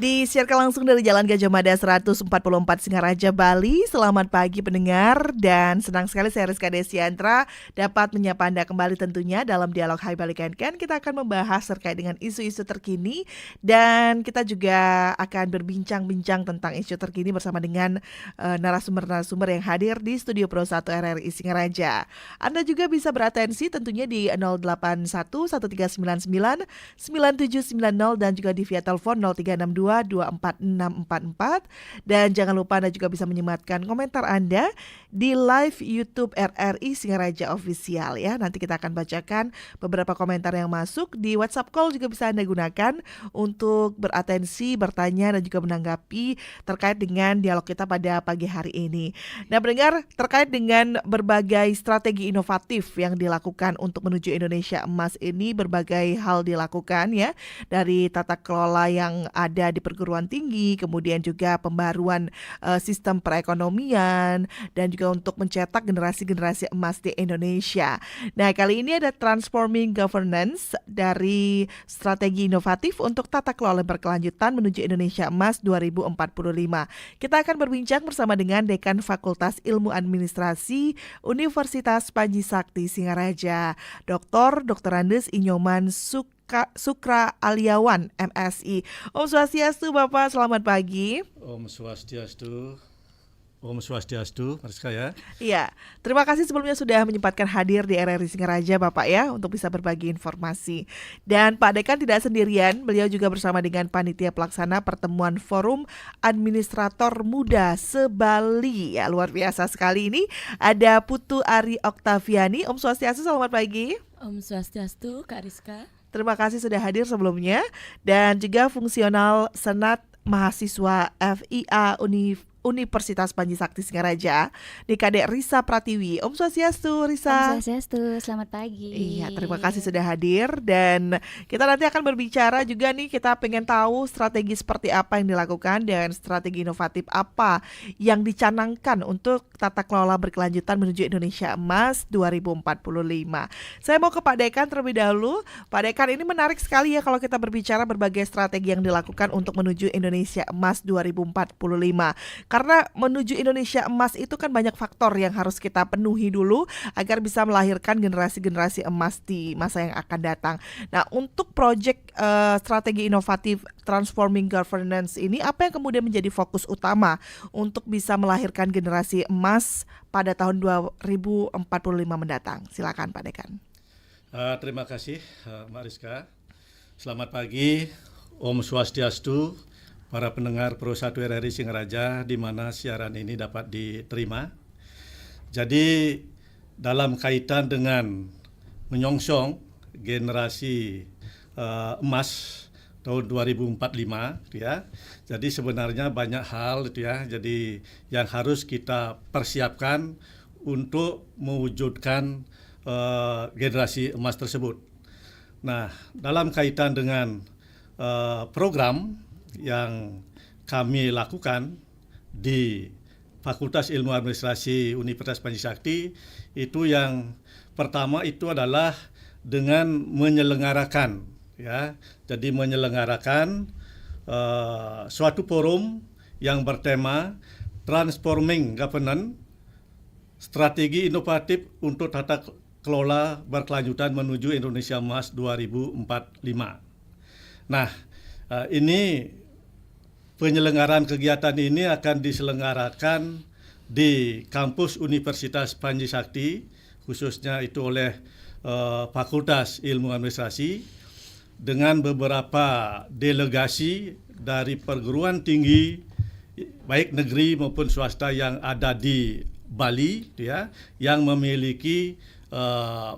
Disiarkan langsung dari Jalan Gajah Mada 144 Singaraja, Bali. Selamat pagi pendengar, dan senang sekali saya Rizka Desiantra dapat menyapa Anda kembali tentunya dalam dialog Hai Bali Ken. Kita akan membahas terkait dengan isu-isu terkini, dan kita juga akan berbincang-bincang tentang isu terkini bersama dengan narasumber-narasumber yang hadir di Studio Pro 1 RRI Singaraja. Anda juga bisa beratensi tentunya di 081 1399 9790 dan juga di via telepon 0362 24644. Dan jangan lupa Anda juga bisa menyematkan komentar Anda di live YouTube RRI Singaraja Official ya. Nanti kita akan bacakan beberapa komentar yang masuk. Di WhatsApp call juga bisa Anda gunakan untuk beratensi, bertanya dan juga menanggapi terkait dengan dialog kita pada pagi hari ini. Nah, pendengar, terkait dengan berbagai strategi inovatif yang dilakukan untuk menuju Indonesia Emas ini, berbagai hal dilakukan ya, dari tata kelola yang ada di perguruan tinggi, kemudian juga pembaruan sistem perekonomian, dan juga untuk mencetak generasi-generasi emas di Indonesia. Nah, kali ini ada Transforming Governance dari strategi inovatif untuk tata kelola berkelanjutan menuju Indonesia Emas 2045. Kita akan berbincang bersama dengan Dekan Fakultas Ilmu Administrasi Universitas Panji Sakti Singaraja, Dr. Andes Inyoman Sukra Aliawan, MSI. Om Swastiastu Bapak, selamat pagi. Om Swastiastu. Om Swastiastu, Mariska ya. Iya, terima kasih sebelumnya sudah menyempatkan hadir di RRI Singaraja Bapak ya, untuk bisa berbagi informasi. Dan Pak Dekan tidak sendirian, beliau juga bersama dengan Panitia Pelaksana Pertemuan Forum Administrator Muda se-Bali. Ya, luar biasa sekali ini. Ada Putu Ari Oktaviani. Om Swastiastu, selamat pagi. Om Swastiastu, Kak Rizka. Terima kasih sudah hadir sebelumnya. Dan juga fungsional Senat Mahasiswa FIA Universitas Panji Sakti Singaraja, Dekade Risa Pratiwi. Om Swastiastu, Risa. Om Swastiastu, selamat pagi. Iya, terima kasih sudah hadir. Dan kita nanti akan berbicara juga nih, kita pengen tahu strategi seperti apa yang dilakukan dan strategi inovatif apa yang dicanangkan untuk tata kelola berkelanjutan menuju Indonesia Emas 2045. Saya mau ke Pak Dekan terlebih dahulu. Pak Dekan, ini menarik sekali ya kalau kita berbicara berbagai strategi yang dilakukan untuk menuju Indonesia Emas 2045. Karena menuju Indonesia Emas itu kan banyak faktor yang harus kita penuhi dulu agar bisa melahirkan generasi-generasi emas di masa yang akan datang. Nah, untuk proyek strategi inovatif Transforming Governance ini, apa yang kemudian menjadi fokus utama untuk bisa melahirkan generasi emas pada tahun 2045 mendatang? Silakan Pak Dekan. Terima kasih Mbak Rizka. Selamat pagi, Om Swastiastu, para pendengar Pro 1 RRI Singaraja di mana siaran ini dapat diterima. Jadi dalam kaitan dengan menyongsong generasi emas tahun 2045 ya. Jadi sebenarnya banyak hal ya. Jadi yang harus kita persiapkan untuk mewujudkan generasi emas tersebut. Nah, dalam kaitan dengan program yang kami lakukan di Fakultas Ilmu Administrasi Universitas Panji Sakti, itu yang pertama itu adalah dengan menyelenggarakan ya. Jadi menyelenggarakan suatu forum yang bertema Transforming Governance, strategi inovatif untuk tata kelola berkelanjutan menuju Indonesia Emas 2045. Nah, ini penyelenggaraan kegiatan ini akan diselenggarakan di kampus Universitas Panji Sakti, khususnya itu oleh Fakultas Ilmu Administrasi, dengan beberapa delegasi dari perguruan tinggi baik negeri maupun swasta yang ada di Bali ya, yang memiliki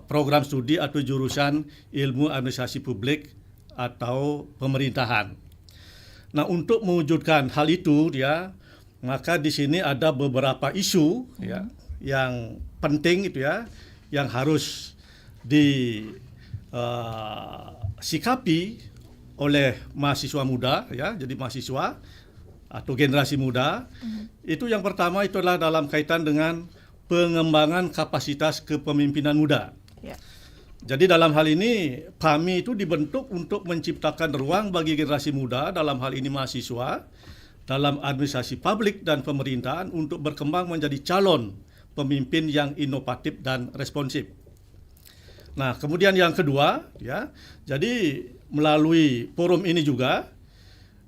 program studi atau jurusan ilmu administrasi publik atau pemerintahan. Nah, untuk mewujudkan hal itu ya, maka di sini ada beberapa isu ya yang penting itu ya, yang harus disikapi oleh mahasiswa muda ya. Jadi mahasiswa atau generasi muda itu yang pertama itu adalah dalam kaitan dengan pengembangan kapasitas kepemimpinan muda. Jadi dalam hal ini PAMI itu dibentuk untuk menciptakan ruang bagi generasi muda, dalam hal ini mahasiswa, dalam administrasi publik dan pemerintahan untuk berkembang menjadi calon pemimpin yang inovatif dan responsif. Nah, kemudian yang kedua, ya, jadi melalui forum ini juga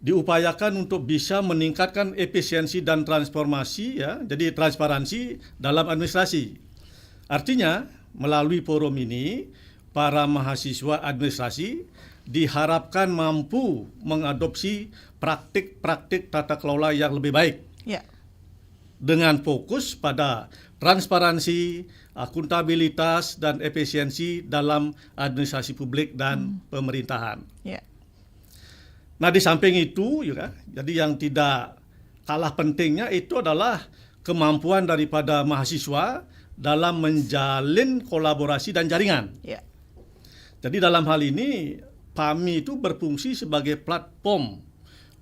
diupayakan untuk bisa meningkatkan efisiensi dan transformasi, ya, jadi transparansi dalam administrasi. Artinya, melalui forum ini, para mahasiswa administrasi diharapkan mampu mengadopsi praktik-praktik tata kelola yang lebih baik. Ya. Dengan fokus pada transparansi, akuntabilitas, dan efisiensi dalam administrasi publik dan pemerintahan. Ya. Nah, di samping itu juga, jadi yang tidak kalah pentingnya itu adalah kemampuan daripada mahasiswa dalam menjalin kolaborasi dan jaringan. Ya. Jadi dalam hal ini PAMI itu berfungsi sebagai platform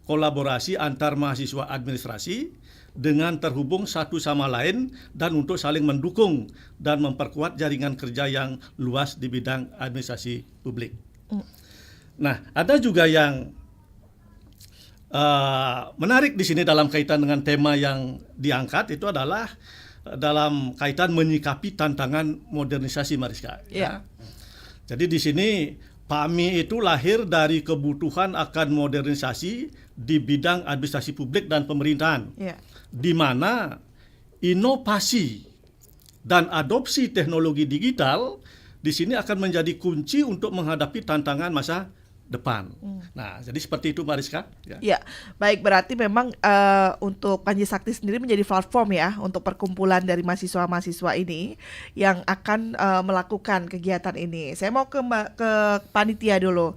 kolaborasi antar mahasiswa administrasi dengan terhubung satu sama lain dan untuk saling mendukung dan memperkuat jaringan kerja yang luas di bidang administrasi publik. Nah, ada juga yang menarik di sini dalam kaitan dengan tema yang diangkat, itu adalah dalam kaitan menyikapi tantangan modernisasi, Mariska. Ya. Jadi di sini PAMI itu lahir dari kebutuhan akan modernisasi di bidang administrasi publik dan pemerintahan, di mana inovasi dan adopsi teknologi digital di sini akan menjadi kunci untuk menghadapi tantangan masa depan. Nah, jadi seperti itu, Mbak Rizka. Ya, baik, berarti memang untuk Panji Sakti sendiri menjadi platform ya untuk perkumpulan dari mahasiswa-mahasiswa ini yang akan melakukan kegiatan ini. Saya mau ke panitia dulu,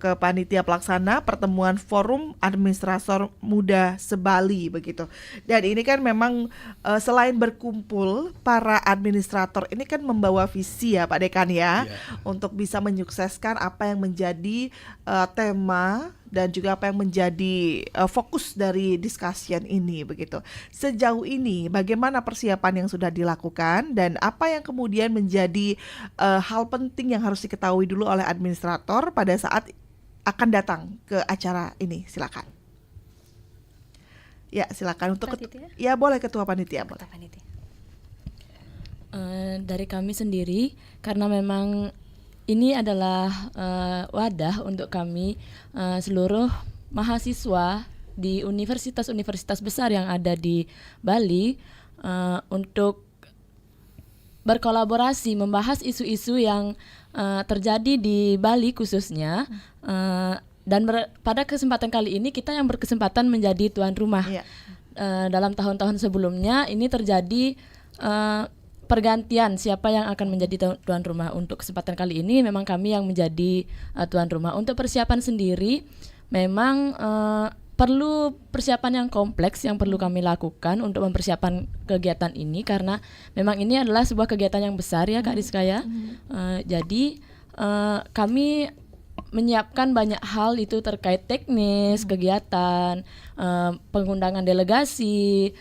ke panitia pelaksana pertemuan Forum Administrator Muda se-Bali begitu. Dan ini kan memang selain berkumpul para administrator ini kan membawa visi ya Pak Dekan ya, untuk bisa menyukseskan apa yang menjadi tema dan juga apa yang menjadi fokus dari discussion ini begitu. Sejauh ini bagaimana persiapan yang sudah dilakukan dan apa yang kemudian menjadi hal penting yang harus diketahui dulu oleh administrator pada saat akan datang ke acara ini? Silakan. Ya, silakan untuk ya boleh ketua panitia, boleh. Dari kami sendiri, karena memang ini adalah wadah untuk kami seluruh mahasiswa di universitas-universitas besar yang ada di Bali untuk berkolaborasi membahas isu-isu yang terjadi di Bali khususnya, dan pada kesempatan kali ini kita yang berkesempatan menjadi tuan rumah. Dalam tahun-tahun sebelumnya ini terjadi pergantian siapa yang akan menjadi tuan rumah. Untuk kesempatan kali ini memang kami yang menjadi tuan rumah. Untuk persiapan sendiri memang perlu persiapan yang kompleks yang perlu kami lakukan untuk mempersiapkan kegiatan ini, karena memang ini adalah sebuah kegiatan yang besar ya Kak Rizka ya. Jadi kami menyiapkan banyak hal itu terkait teknis kegiatan, pengundangan delegasi,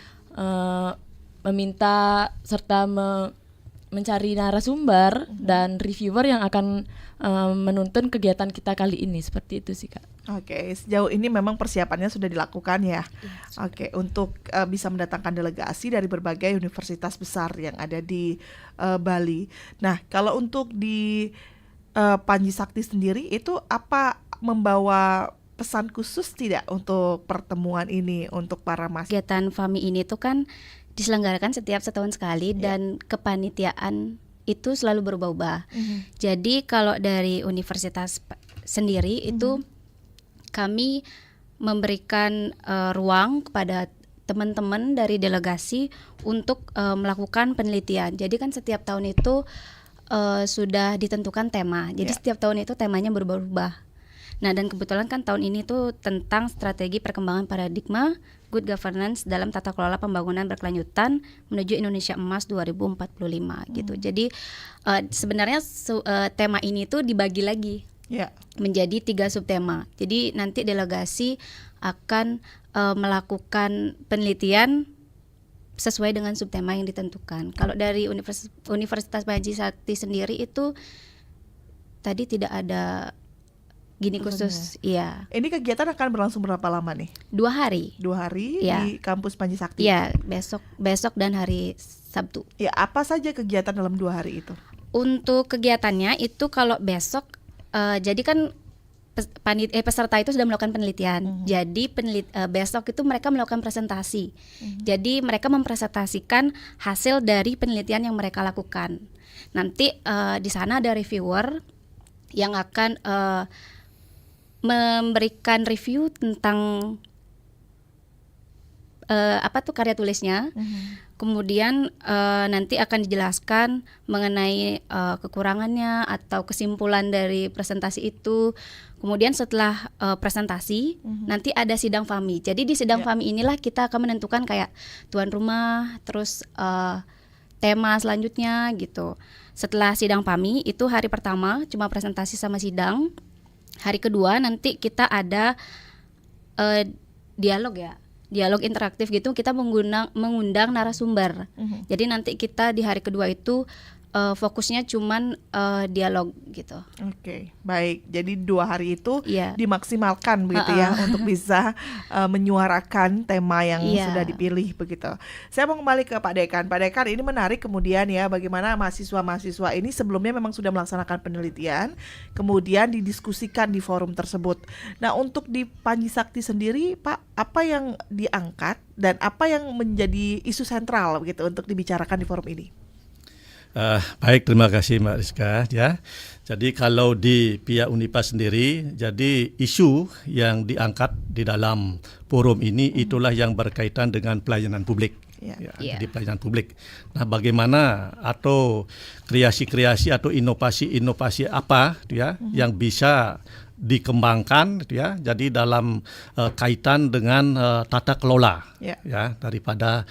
meminta serta mencari narasumber dan reviewer yang akan menuntun kegiatan kita kali ini. Seperti itu sih Kak. Oke, sejauh ini memang persiapannya sudah dilakukan ya. Oke, untuk bisa mendatangkan delegasi dari berbagai universitas besar yang ada di Bali. Nah, kalau untuk di Panji Sakti sendiri itu apa membawa pesan khusus tidak untuk pertemuan ini untuk para mahasiswa? Kegiatan FAMI ini tuh kan diselenggarakan setiap setahun sekali dan kepanitiaan itu selalu berubah-ubah. Jadi kalau dari universitas sendiri itu kami memberikan ruang kepada teman-teman dari delegasi untuk melakukan penelitian. Jadi kan setiap tahun itu sudah ditentukan tema. Jadi setiap tahun itu temanya berubah-ubah. Nah, dan kebetulan kan tahun ini tuh tentang strategi perkembangan paradigma good governance dalam tata kelola pembangunan berkelanjutan menuju Indonesia Emas 2045 gitu. Jadi sebenarnya tema ini tuh dibagi lagi menjadi 3 subtema. Jadi nanti delegasi akan melakukan penelitian sesuai dengan subtema yang ditentukan. Kalau dari Universitas Panji Sakti sendiri itu tadi tidak ada gini khusus. Iya, Ini kegiatan akan berlangsung berapa lama nih? 2 hari. 2 hari Iya. di kampus Panji Sakti. Iya, besok dan hari Sabtu. Ya, apa saja kegiatan dalam 2 hari itu? Untuk kegiatannya itu kalau besok, jadi kan peserta itu sudah melakukan penelitian. Jadi besok itu mereka melakukan presentasi. Jadi mereka mempresentasikan hasil dari penelitian yang mereka lakukan. Nanti di sana ada reviewer yang akan memberikan review tentang karya tulisnya. Kemudian nanti akan dijelaskan mengenai kekurangannya atau kesimpulan dari presentasi itu. Kemudian setelah presentasi nanti ada sidang FAMI. Jadi di sidang FAMI inilah kita akan menentukan kayak tuan rumah, terus tema selanjutnya gitu. Setelah sidang FAMI itu hari pertama cuma presentasi sama sidang. Hari kedua nanti kita ada dialog interaktif gitu, kita mengundang narasumber. Jadi nanti kita di hari kedua itu fokusnya cuman dialog gitu. Oke, baik. Jadi 2 hari itu Iya. dimaksimalkan begitu ya untuk bisa menyuarakan tema yang sudah dipilih begitu. Saya mau kembali ke Pak Dekan. Pak Dekan, ini menarik kemudian ya bagaimana mahasiswa-mahasiswa ini sebelumnya memang sudah melaksanakan penelitian, kemudian didiskusikan di forum tersebut. Nah, untuk di Panji Sakti sendiri, Pak, apa yang diangkat dan apa yang menjadi isu sentral begitu untuk dibicarakan di forum ini? Baik, terima kasih Mbak Rizka ya. Jadi kalau di pihak Unipar sendiri, jadi isu yang diangkat di dalam forum ini itulah yang berkaitan dengan pelayanan publik. Jadi pelayanan publik. Nah, bagaimana atau kreasi-kreasi atau inovasi-inovasi apa ya yang bisa dikembangkan ya, jadi dalam kaitan dengan tata kelola ya daripada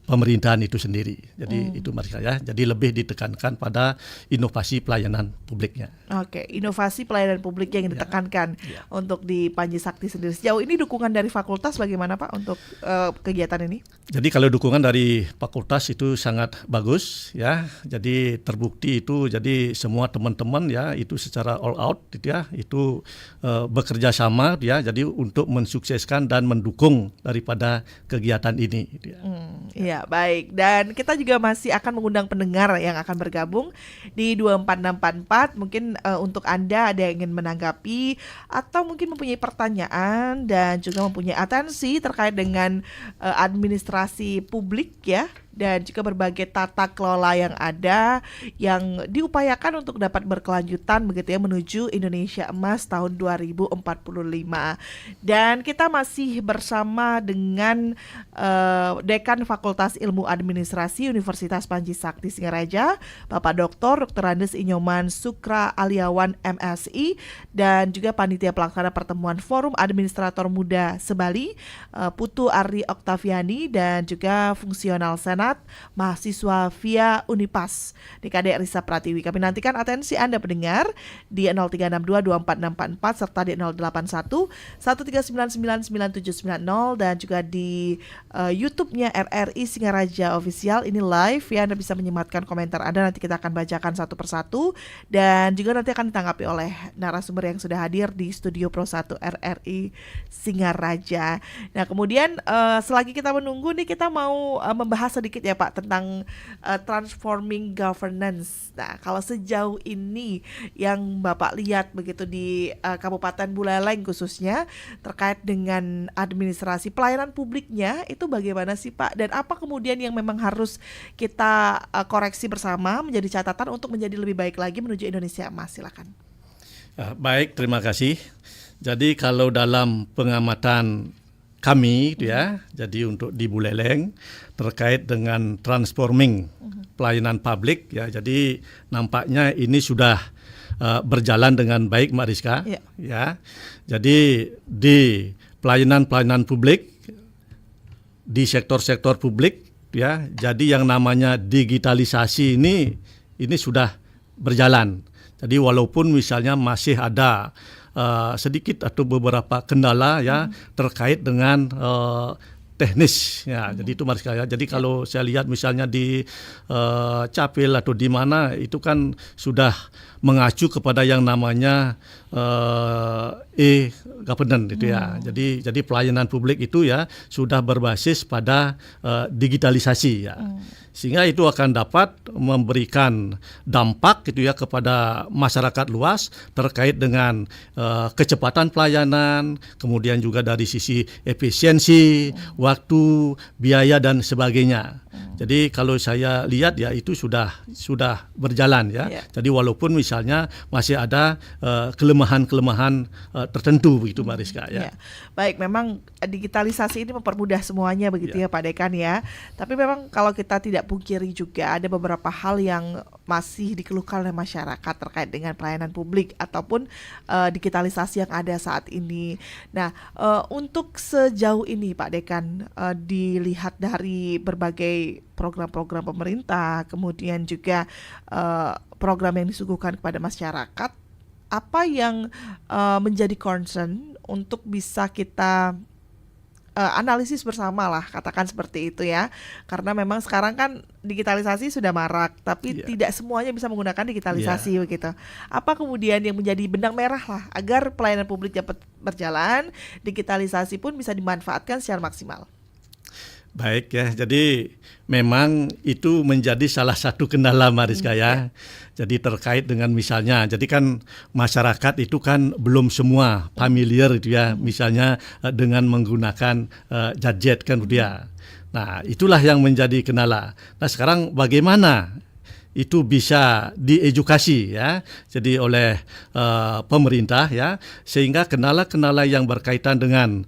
pemerintahan itu sendiri. Jadi itu mereka ya. Jadi lebih ditekankan pada inovasi pelayanan publiknya. Oke, inovasi pelayanan publik yang ditekankan untuk di Panji Sakti sendiri. Sejauh ini dukungan dari fakultas bagaimana Pak untuk kegiatan ini? Jadi kalau dukungan dari fakultas itu sangat bagus ya. Jadi terbukti itu jadi semua teman-teman ya itu secara all out gitu ya. Itu bekerja sama ya, jadi untuk mensukseskan dan mendukung daripada kegiatan ini. Iya, baik. Dan kita juga masih akan mengundang pendengar yang akan bergabung di 24644. Mungkin untuk Anda ada yang ingin menanggapi atau mungkin mempunyai pertanyaan dan juga mempunyai atensi terkait dengan administrasi publik ya, dan juga berbagai tata kelola yang ada yang diupayakan untuk dapat berkelanjutan begitu ya menuju Indonesia Emas tahun 2045. Dan kita masih bersama dengan Dekan Fakultas Ilmu Administrasi Universitas Panji Sakti Singaraja, Bapak Dr. Andes Inyoman Sukra Aliawan MSI, dan juga Panitia Pelaksana Pertemuan Forum Administrator Muda Sebali, Putu Ari Oktaviani, dan juga Fungsional Senat mahasiswa via Unipas DKD Risa Pratiwi. Kami nantikan atensi Anda pendengar di 0362244644 serta di 081 139999790 dan juga di YouTube-nya RRI Singaraja Official. Ini live ya, Anda bisa menyematkan komentar Anda, nanti kita akan bacakan satu persatu dan juga nanti akan ditanggapi oleh narasumber yang sudah hadir di Studio Pro 1 RRI Singaraja. Nah, kemudian selagi kita menunggu nih, kita mau membahas sedikit ya Pak tentang transforming governance. Nah, kalau sejauh ini yang Bapak lihat begitu di Kabupaten Buleleng khususnya terkait dengan administrasi pelayanan publiknya itu bagaimana sih Pak? Dan apa kemudian yang memang harus kita koreksi bersama menjadi catatan untuk menjadi lebih baik lagi menuju Indonesia Emas? Silakan. Baik, terima kasih. Jadi kalau dalam pengamatan kami ya, jadi untuk di Buleleng terkait dengan transforming pelayanan publik ya, jadi nampaknya ini sudah berjalan dengan baik Mbak Rizka ya. Jadi di pelayanan publik di sektor-sektor publik ya, jadi yang namanya digitalisasi ini sudah berjalan. Jadi walaupun misalnya masih ada sedikit atau beberapa kendala ya terkait dengan teknis ya. Jadi itu Mariska ya. Jadi kalau saya lihat misalnya di Capil atau di mana itu kan sudah mengacu kepada yang namanya e-governance gitu ya. Jadi pelayanan publik itu ya sudah berbasis pada digitalisasi ya. Sehingga itu akan dapat memberikan dampak gitu ya kepada masyarakat luas terkait dengan kecepatan pelayanan, kemudian juga dari sisi efisiensi, waktu, biaya dan sebagainya. Jadi kalau saya lihat ya itu sudah berjalan ya. Jadi walaupun misalnya masih ada kelemahan-kelemahan tertentu begitu Mbak Rizka ya. Baik, memang digitalisasi ini mempermudah semuanya begitu ya Pak Dekan ya. Tapi memang kalau kita tidak pungkiri juga ada beberapa hal yang masih dikeluhkan oleh masyarakat terkait dengan pelayanan publik ataupun digitalisasi yang ada saat ini. Nah, untuk sejauh ini Pak Dekan, dilihat dari berbagai program-program pemerintah, kemudian juga program yang disuguhkan kepada masyarakat, apa yang menjadi concern untuk bisa kita analisis bersama lah, katakan seperti itu ya. Karena memang sekarang kan digitalisasi sudah marak, tapi tidak semuanya bisa menggunakan digitalisasi begitu. Apa kemudian yang menjadi benang merah lah agar pelayanan publik dapat berjalan, digitalisasi pun bisa dimanfaatkan secara maksimal? Baik ya, jadi memang itu menjadi salah satu kendala Mariska ya. Jadi terkait dengan misalnya, jadi kan masyarakat itu kan belum semua familiar itu ya, misalnya dengan menggunakan gadget kan dia. Nah itulah yang menjadi kendala. Nah sekarang bagaimana itu bisa diedukasi ya, jadi oleh pemerintah ya, sehingga kendala-kendala yang berkaitan dengan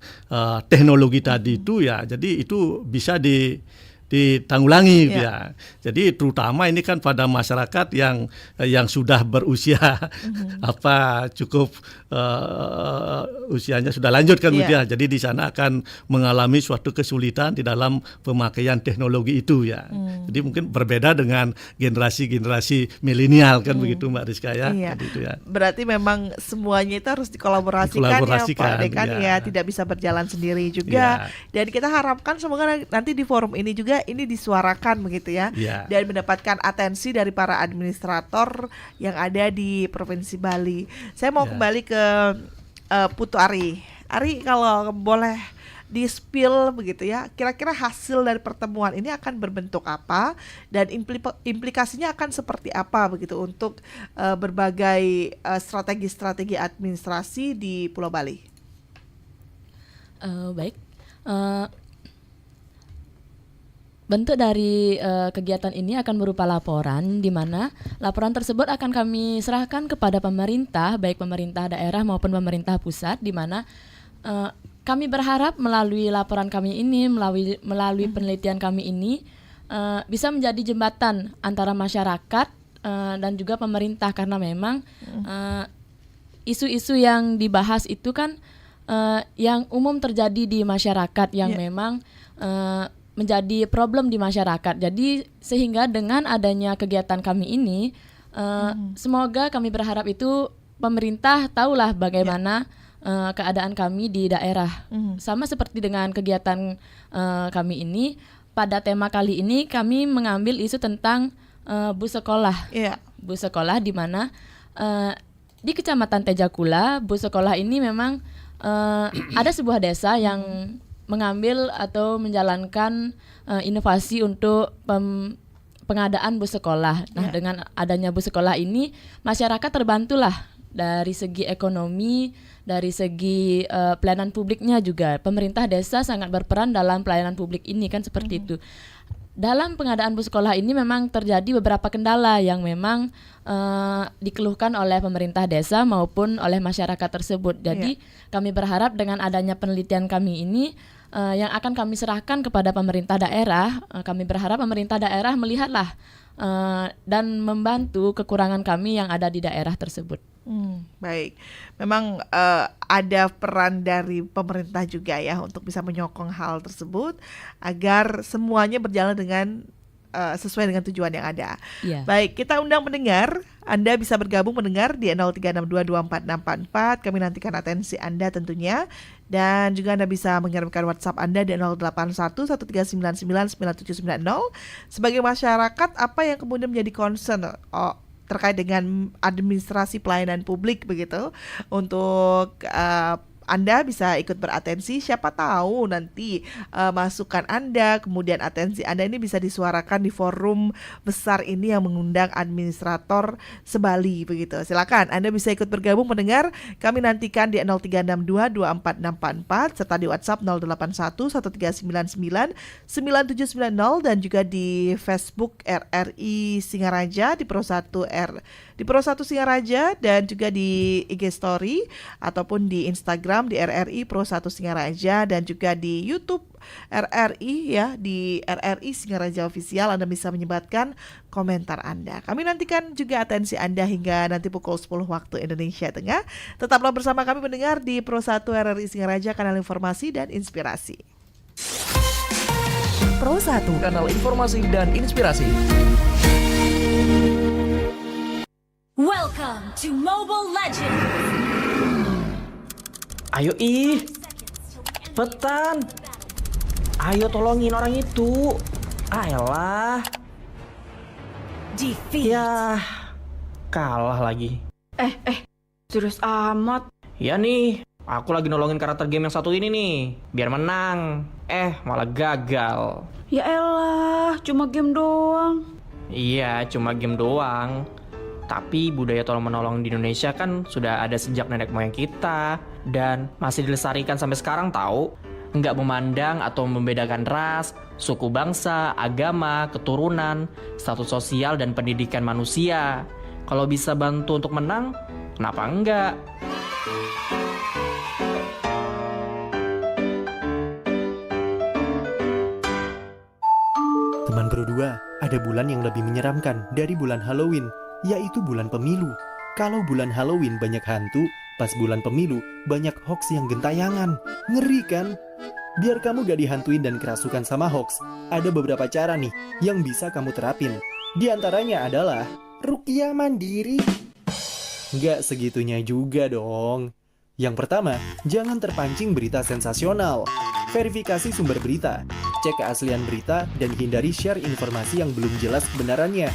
teknologi tadi itu ya, jadi itu bisa ditanggulangi ya. Jadi terutama ini kan pada masyarakat yang sudah berusia cukup usianya sudah lanjut kan ya. Jadi di sana akan mengalami suatu kesulitan di dalam pemakaian teknologi itu ya. Jadi mungkin berbeda dengan generasi milenial kan begitu Mbak Rizka ya. Gitu ya. Berarti memang semuanya itu harus dikolaborasikan ya Pak Dekan ya, tidak bisa berjalan sendiri juga. Dan kita harapkan semoga nanti di forum ini juga ini disuarakan begitu ya, dan mendapatkan atensi dari para administrator yang ada di Provinsi Bali. Saya mau kembali ke Putu Ari. Ari, kalau boleh di-spill begitu ya, kira-kira hasil dari pertemuan ini akan berbentuk apa dan implikasinya akan seperti apa begitu untuk berbagai strategi-strategi administrasi di Pulau Bali? Baik. Bentuk dari kegiatan ini akan berupa laporan, di mana laporan tersebut akan kami serahkan kepada pemerintah, baik pemerintah daerah maupun pemerintah pusat, di mana kami berharap melalui laporan kami ini, melalui penelitian kami ini, bisa menjadi jembatan antara masyarakat dan juga pemerintah, karena memang isu-isu yang dibahas itu kan yang umum terjadi di masyarakat, yang memang menjadi problem di masyarakat. Jadi sehingga dengan adanya kegiatan kami ini, semoga kami berharap itu pemerintah tahulah bagaimana keadaan kami di daerah. Sama seperti dengan kegiatan kami ini, pada tema kali ini kami mengambil isu tentang bus sekolah. Bus sekolah di mana di Kecamatan Tejakula, bus sekolah ini memang ada sebuah desa yang mengambil atau menjalankan inovasi untuk pengadaan bus sekolah. Nah, dengan adanya bus sekolah ini, masyarakat terbantulah dari segi ekonomi, dari segi pelayanan publiknya juga. Pemerintah desa sangat berperan dalam pelayanan publik ini kan seperti itu. Dalam pengadaan bus sekolah ini memang terjadi beberapa kendala yang memang dikeluhkan oleh pemerintah desa maupun oleh masyarakat tersebut. Jadi kami berharap dengan adanya penelitian kami ini yang akan kami serahkan kepada pemerintah daerah, kami berharap pemerintah daerah melihatlah dan membantu kekurangan kami yang ada di daerah tersebut. Baik, memang ada peran dari pemerintah juga ya untuk bisa menyokong hal tersebut agar semuanya berjalan dengan sesuai dengan tujuan yang ada. Iya. Baik, kita undang pendengar. Anda bisa bergabung mendengar di 0362244644. Kami nantikan atensi Anda tentunya. Dan juga Anda bisa mengirimkan WhatsApp Anda di 081139999790. Sebagai masyarakat, apa yang kemudian menjadi concern terkait dengan administrasi pelayanan publik begitu untuk Anda bisa ikut beratensi, siapa tahu nanti masukan Anda, kemudian atensi Anda ini bisa disuarakan di forum besar ini yang mengundang administrator se-Bali begitu. Silakan Anda bisa ikut bergabung mendengar. Kami nantikan di 0362244644 serta di WhatsApp 081139999790 dan juga di Facebook RRI Singaraja di Pro 1 Singaraja dan juga di IG Story ataupun di Instagram di RRI Pro 1 Singaraja dan juga di YouTube RRI ya, di RRI Singaraja Official. Anda bisa menyebarkan komentar Anda. Kami nantikan juga atensi Anda hingga nanti pukul 10 waktu Indonesia Tengah. Tetaplah bersama kami mendengar di Pro 1 RRI Singaraja, kanal informasi dan inspirasi. Pro 1, kanal informasi dan inspirasi. Welcome to Mobile Legends! Ayo cepetan. Ayo tolongin orang itu. Ayolah. Defeat. Ya, kalah lagi. Serius amat. Ya nih, aku lagi nolongin karakter game yang satu ini nih, biar menang. Malah gagal. Ya elah, cuma game doang. Iya, cuma game doang. Tapi budaya tolong-menolong di Indonesia kan sudah ada sejak nenek moyang kita dan masih dilestarikan sampai sekarang tahu. Nggak memandang atau membedakan ras, suku bangsa, agama, keturunan, status sosial dan pendidikan manusia. Kalau bisa bantu untuk menang, kenapa enggak? Teman Pro 2, ada bulan yang lebih menyeramkan dari bulan Halloween, yaitu bulan pemilu. Kalau bulan Halloween banyak hantu, pas bulan pemilu banyak hoax yang gentayangan. Ngeri kan? Biar kamu gak dihantuin dan kerasukan sama hoax, ada beberapa cara nih yang bisa kamu terapin. Di antaranya adalah ruqyah mandiri. Gak segitunya juga dong. Yang pertama, jangan terpancing berita sensasional. Verifikasi sumber berita, cek keaslian berita, dan hindari share informasi yang belum jelas kebenarannya.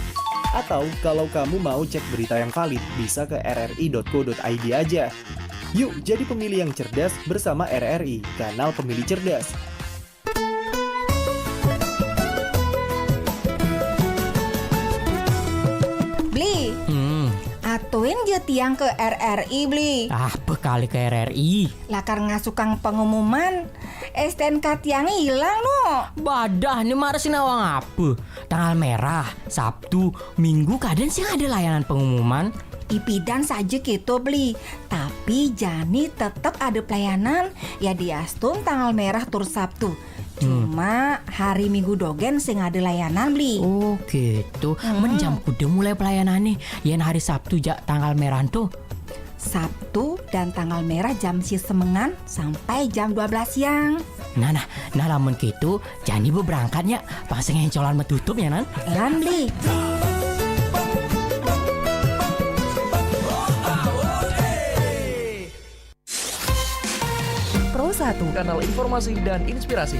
Atau kalau kamu mau cek berita yang valid, bisa ke rri.co.id aja. Yuk jadi pemilih yang cerdas bersama RRI, kanal pemilih cerdas. Beli, atuin je tiang ke RRI beli. Bekali ke RRI. Lakar ngasukang pengumuman, STNK tiang hilang no. Badah nih marasin awang apa? Tanggal merah, Sabtu, Minggu kadang sih ada layanan pengumuman. Ipidan saja gitu beli. Tapi Jani tetap ada pelayanan. Ya diastum tanggal merah tur Sabtu. Cuma hari Minggu dogen sing ada layanan beli. Oh gitu. Menjam kudu mulai pelayanan nih. Yang hari Sabtu tanggal merah tuh. Sabtu dan tanggal merah jam semengan sampai jam 12 siang. Nah lamun gitu Jani berangkatnya pasang yang colan metutup ya nan. Lan beli. Pro 1, kanal informasi dan inspirasi.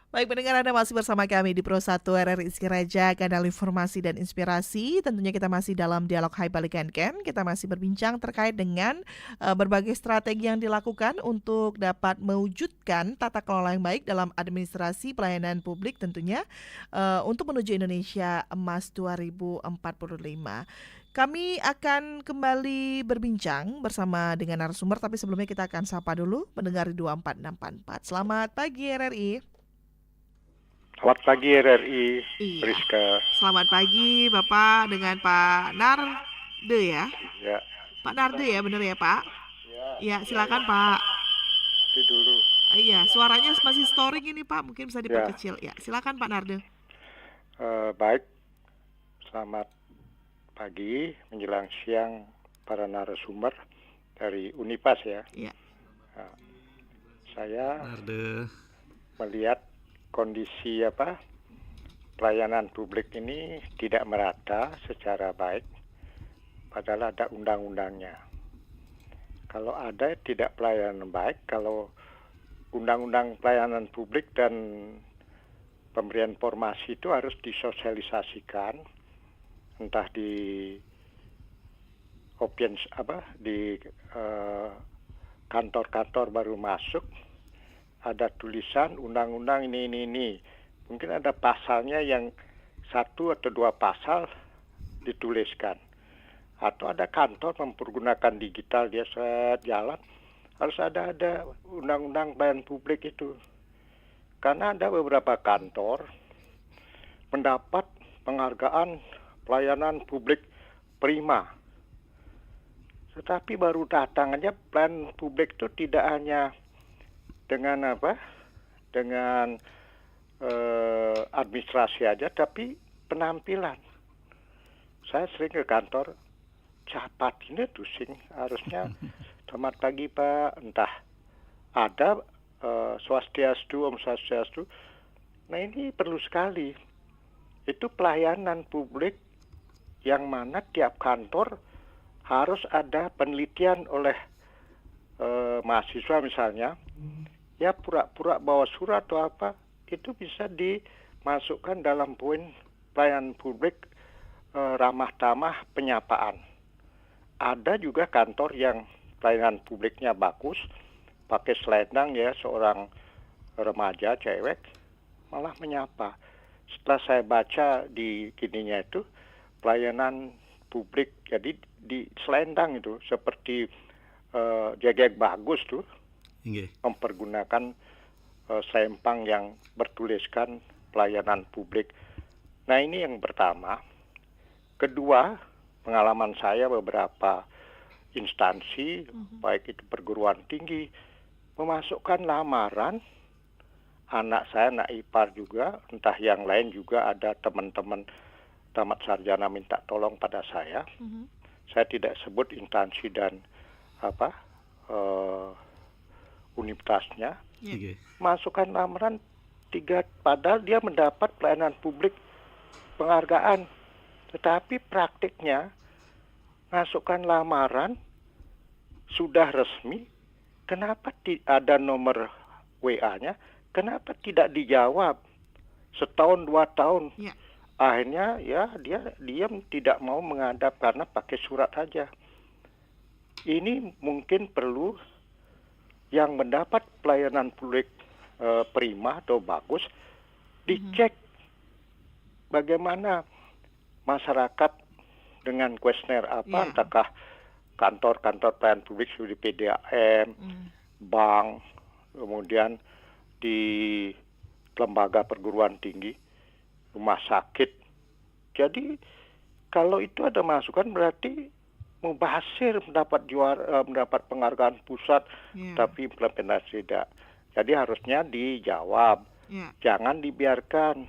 Baik pendengar, Anda masih bersama kami di Pro 1 RRI Singaraja, kanal informasi dan inspirasi. Tentunya kita masih dalam dialog Hai Balikan Ken. Kita masih berbincang terkait dengan berbagai strategi yang dilakukan untuk dapat mewujudkan tata kelola yang baik dalam administrasi pelayanan publik tentunya untuk menuju Indonesia Emas 2045. Kami akan kembali berbincang bersama dengan narasumber, tapi sebelumnya kita akan sapa dulu pendengar di 24644. Selamat pagi RRI. Selamat pagi RRI, Iya. Rizka. Selamat pagi Bapak dengan Pak Narde ya? Ya. Pak Narde ya, benar ya Pak? Ya, silakan Pak. Itu dulu. Iya, suaranya masih storing ini Pak, mungkin bisa diperkecil. Ya, silakan Pak Narde. Baik, selamat pagi menjelang siang para narasumber dari Unipas ya. Iya. Saya Narde. melihat kondisi pelayanan publik ini tidak merata secara baik, padahal ada undang-undangnya. Kalau ada tidak pelayanan baik, kalau undang-undang pelayanan publik dan pemberian informasi itu harus disosialisasikan, entah di kantor-kantor baru masuk ada tulisan undang-undang ini. Mungkin ada pasalnya yang 1 atau 2 pasal dituliskan. Atau ada kantor mempergunakan digital, dia jalan harus ada undang-undang pelayanan publik itu. Karena ada beberapa kantor mendapat penghargaan pelayanan publik prima. Tetapi baru datang aja pelayanan publik itu tidak hanya dengan administrasi aja, tapi penampilan. Saya sering ke kantor, cepat ini pusing, harusnya selamat pagi Pak, entah ada swastiastu, Om Swastiastu. Nah ini perlu sekali. Itu pelayanan publik yang mana tiap kantor harus ada penelitian oleh mahasiswa misalnya. Ya pura-pura bawa surat atau apa, itu bisa dimasukkan dalam poin pelayanan publik ramah tamah penyapaan. Ada juga kantor yang pelayanan publiknya bagus, pakai selendang ya, seorang remaja cewek malah menyapa. Setelah saya baca di gininya itu pelayanan publik, jadi di selendang itu seperti jegek bagus tuh, mempergunakan selempang yang bertuliskan pelayanan publik. Nah ini yang pertama. Kedua, pengalaman saya beberapa instansi, baik itu perguruan tinggi, memasukkan lamaran, anak saya, anak ipar juga, entah yang lain juga ada teman-teman tamat sarjana minta tolong pada saya. Saya tidak sebut instansi dan universitasnya. Masukkan lamaran 3, padahal dia mendapat pelayanan publik penghargaan. Tetapi praktiknya masukkan lamaran sudah resmi, kenapa ada nomor WA-nya, kenapa tidak dijawab setahun 2 tahun? Akhirnya ya dia diam, tidak mau menghadap karena pakai surat saja. Ini mungkin perlu yang mendapat pelayanan publik prima atau bagus dicek bagaimana masyarakat dengan kuesioner entahkah kantor-kantor pelayanan publik seperti PDAM, bank, kemudian di lembaga perguruan tinggi, rumah sakit. Jadi kalau itu ada masukan berarti mubasir mendapat penghargaan pusat, tapi implementasi tidak. Jadi harusnya dijawab, jangan dibiarkan.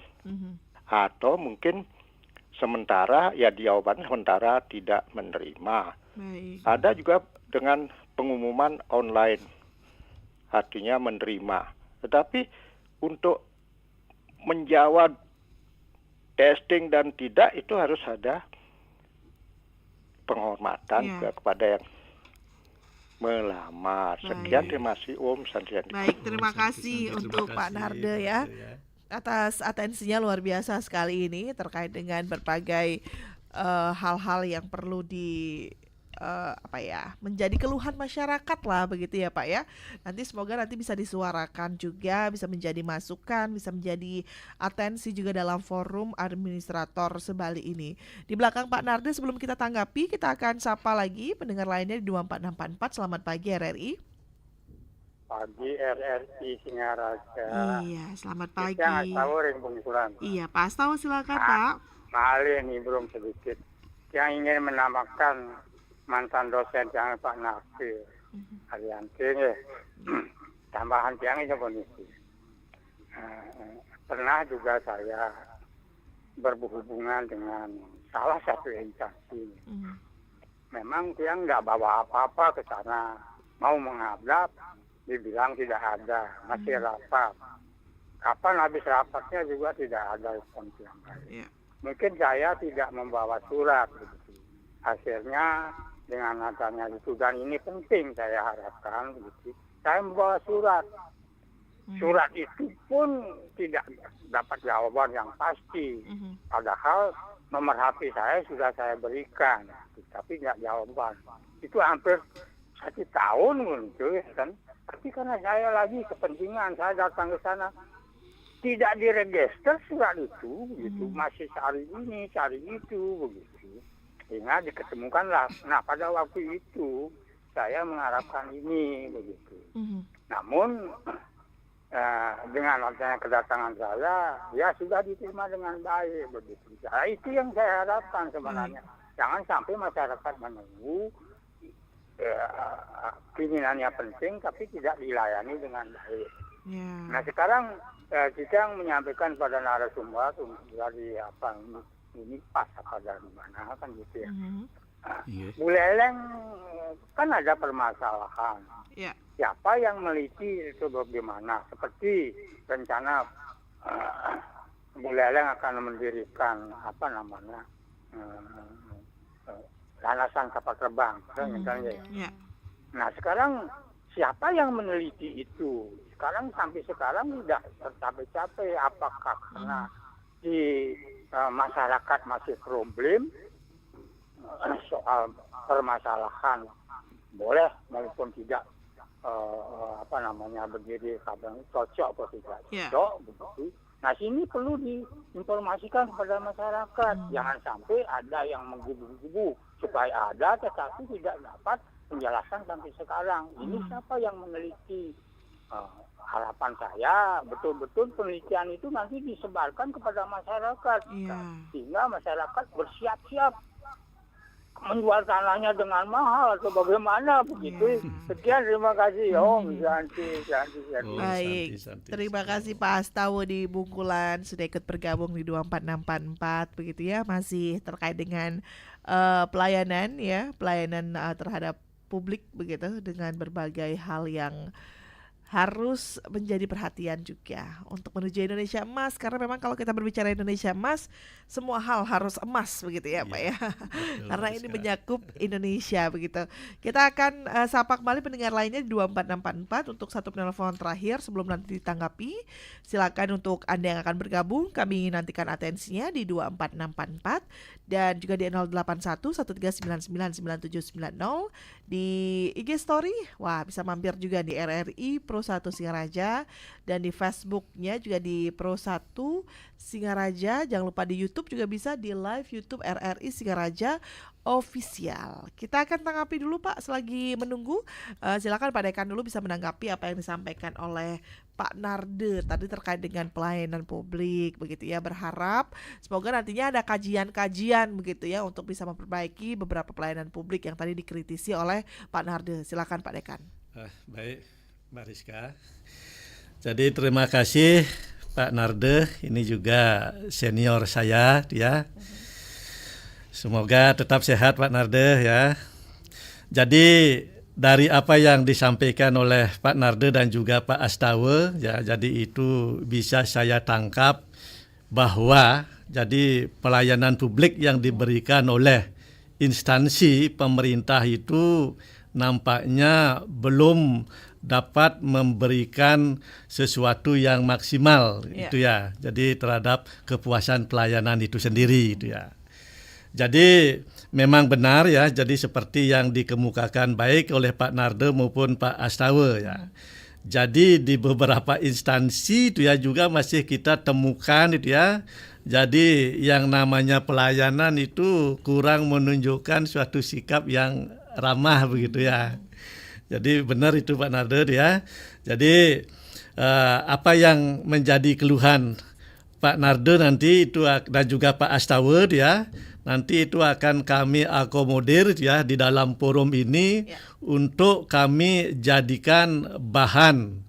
Atau mungkin sementara ya jawabannya sementara tidak menerima. Ada juga dengan pengumuman online, artinya menerima. Tetapi untuk menjawab testing dan tidak itu harus ada penghormatan kepada yang melamar. Sekian, terima kasih Om Sandian. Baik, terima kasih untuk Pak Narde ya atas atensinya luar biasa sekali ini terkait dengan berbagai hal-hal yang perlu menjadi keluhan masyarakat lah begitu ya Pak ya. Nanti semoga nanti bisa disuarakan juga, bisa menjadi masukan, bisa menjadi atensi juga dalam forum administrator Sebali ini. Di belakang Pak Narde sebelum kita tanggapi, kita akan sapa lagi pendengar lainnya di 24644. Selamat pagi RRI. Pagi RRI Singaraja. Iya, selamat pagi. Iya, Pak Astawa silakan Pak. Mahal ini belum sedikit. Yang ingin menambahkan mantan dosen yang Pak Nafir Arianti ya. Tambahan yang ini kondisi. Pernah juga saya berhubungan dengan salah satu instansi. Memang dia nggak bawa apa-apa ke sana. Mau menghadap, dibilang tidak ada, masih rapat. kapan habis rapatnya juga tidak ada respons yang baik. Mungkin saya tidak membawa surat begitu. Akhirnya dengan adanya itu, dan ini penting saya harapkan begitu, saya membawa surat. Surat itu pun tidak dapat jawaban yang pasti. Padahal nomor HP saya sudah saya berikan, tapi tidak jawaban. Itu hampir 1 tahun muncul kan. Tapi karena saya lagi kepentingan, saya datang ke sana, tidak diregister surat itu, begitu. Masih cari ini, cari itu, begitu. Sehingga diketemukanlah. Nah, pada waktu itu saya mengharapkan ini, begitu. Namun dengan adanya kedatangan saya, ya sudah diterima dengan baik, begitu. Nah, itu yang saya harapkan sebenarnya. Jangan sampai masyarakat menunggu. Keinginannya penting tapi tidak dilayani dengan baik. Nah sekarang kita menyampaikan pada narasumber dari apa ini pas apa dari mana kan gitu ya. Buleleng kan ada permasalahan. Siapa yang meliti itu bagaimana? Seperti rencana Buleleng akan mendirikan apa namanya landasan kapal terbang, misalnya. Nah sekarang siapa yang meneliti itu? Sekarang sampai sekarang tidak tercapai-capai. Apakah karena di masyarakat masih problem soal permasalahan boleh maupun tidak apa namanya berdiri kabel cocok atau tidak cocok begitu. Nah sini perlu diinformasikan kepada masyarakat. Jangan sampai ada yang menggebu-gebu supaya ada tetapi tidak dapat penjelasan sampai sekarang. Ini siapa yang meneliti? Harapan saya betul-betul penelitian itu nanti disebarkan kepada masyarakat. Sehingga masyarakat bersiap-siap menjual tanahnya dengan mahal atau bagaimana begitu. Sekian, terima kasih Om. Baik, terima kasih Pak Astawa di Bungkulan sudah ikut bergabung di 24644 begitu ya, masih terkait dengan pelayanan ya, pelayanan terhadap publik begitu dengan berbagai hal yang harus menjadi perhatian juga untuk menuju Indonesia emas, karena memang kalau kita berbicara Indonesia emas semua hal harus emas begitu ya Pak ya. Karena ini menyakup Indonesia begitu. Kita akan sapa kembali pendengar lainnya di 24644 untuk satu penelpon terakhir sebelum nanti ditanggapi. Silakan untuk Anda yang akan bergabung, kami nantikan atensinya di 24644 dan juga di 081 13999790 di IG Story. Wah, bisa mampir juga di RRI Pro 1 Singaraja dan di Facebooknya juga di Pro 1 Singaraja. Jangan lupa di YouTube juga bisa di live YouTube RRI Singaraja Official. Kita akan tanggapi dulu Pak selagi menunggu. Silakan Pak Dekan dulu bisa menanggapi apa yang disampaikan oleh Pak Narde tadi terkait dengan pelayanan publik begitu ya. Berharap semoga nantinya ada kajian-kajian begitu ya untuk bisa memperbaiki beberapa pelayanan publik yang tadi dikritisi oleh Pak Narde. Silakan Pak Dekan. Baik Mbak Rizka. Jadi terima kasih Pak Narde, ini juga senior saya ya. Semoga tetap sehat Pak Narde ya. Jadi dari apa yang disampaikan oleh Pak Narde dan juga Pak Astawa ya, jadi itu bisa saya tangkap bahwa jadi pelayanan publik yang diberikan oleh instansi pemerintah itu nampaknya belum dapat memberikan sesuatu yang maksimal itu ya. Jadi terhadap kepuasan pelayanan itu sendiri itu ya. Jadi memang benar ya, jadi seperti yang dikemukakan baik oleh Pak Narde maupun Pak Astawa ya. Jadi di beberapa instansi itu ya juga masih kita temukan itu ya. Jadi yang namanya pelayanan itu kurang menunjukkan suatu sikap yang ramah begitu ya. Jadi benar itu Pak Narde ya. Jadi apa yang menjadi keluhan Pak Narde nanti itu dan juga Pak Astawa ya, nanti itu akan kami akomodir ya di dalam forum ini untuk kami jadikan bahan